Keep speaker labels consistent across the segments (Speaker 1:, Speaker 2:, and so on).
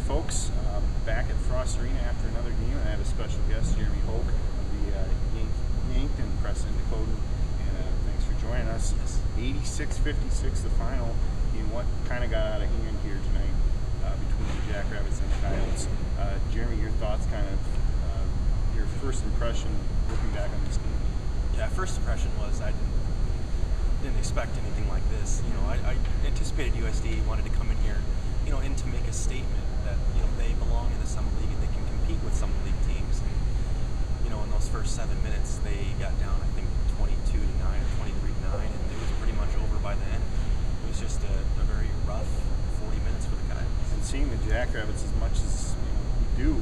Speaker 1: folks. Back at Frost Arena after another game, and I have a special guest, Jeremy Hoke of the Yankton Press and Dakota. And thanks for joining us. 86-56, the final in what kind of got out of hand here tonight between the Jackrabbits and the Coyotes. Jeremy, your thoughts, kind of your first impression looking back on this game?
Speaker 2: Yeah, first impression was I didn't expect anything like this. I anticipated USD wanted to come in here, and to make a statement that they belong in the Summit League and they can compete with Summit League teams. And in those first 7 minutes, they got down, I think, 22-9 or 23-9, and it was pretty much over by then. It was just a very rough 40 minutes for the Coyotes.
Speaker 1: And seeing the Jackrabbits as much as we do,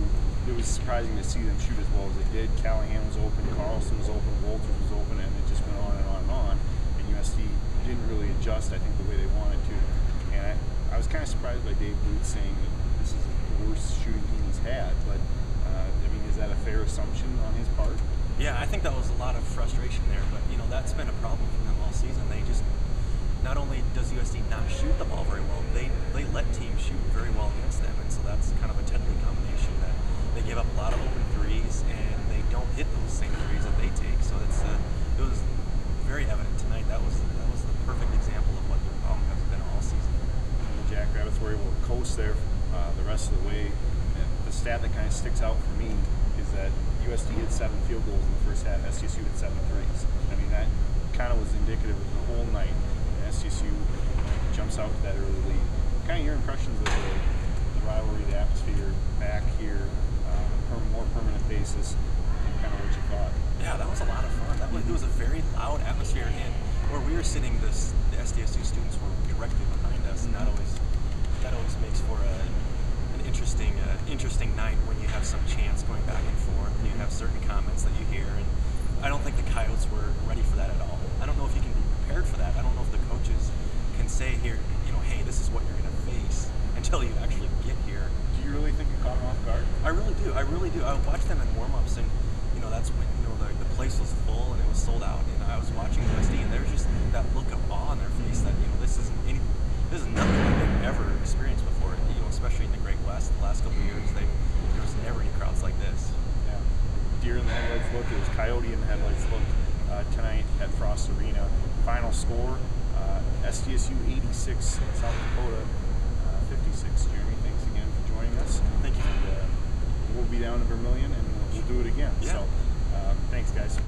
Speaker 1: it was surprising to see them shoot as well as they did. Callahan was open, Carlson was open, Walters was open, and it just went on and on and on. And USD didn't really adjust, I think, the way they wanted to. And I was kind of surprised by Dave Booth saying that this is the worst shooting team he's had. But, is that a fair assumption on his part?
Speaker 2: Yeah, I think that was a lot of frustration there. But, that's been a problem for them all season. They just, not only does USD not shoot the ball very well, they let teams shoot very well against them. And so that's kind of a deadly combination that they give up a lot of open threes, and they don't hit those same threes that they take. So it was very evident tonight. That was the perfect example of what their problem has been all season.
Speaker 1: The Jackrabbits were able to coast there the rest of the way. And the stat that kind of sticks out for me is that USD hit 7 field goals in the first half. SDSU hit 7 threes. That kind of was indicative of the whole night. And SDSU jumps out to that early lead. Kind of your impressions of the rivalry, the atmosphere back here, more permanent basis, and kind of what you thought.
Speaker 2: Yeah, that was a lot of fun. It was a very loud atmosphere, and where we were sitting, the SDSU students were directly behind us, and that always makes for an interesting night when you have some chants going back and forth, and you have certain comments that you hear. And I don't think the Coyotes were ready for that at all. I don't know if you can be prepared for that. I don't know if the coaches can say here, hey, this is what you're going to face until you actually get here.
Speaker 1: Do you really think it caught them off guard?
Speaker 2: I really do. I watched them in warm-ups, and that's when the place was full and it was sold out, and I was watching USD, and there was just that look of awe on their face that this is nothing like they've ever experienced before. Especially in the Great West, the last couple of years, there was never any crowds like this.
Speaker 1: Yeah, deer in the headlights look. It was coyote in the headlights look tonight at Frost Arena. Final score: SDSU 86, South Dakota 56. Jeremy, thanks again for joining us.
Speaker 2: Thank you.
Speaker 1: And, we'll be down to Vermillion, and we'll do it again.
Speaker 2: Yeah.
Speaker 1: So, thanks, guys.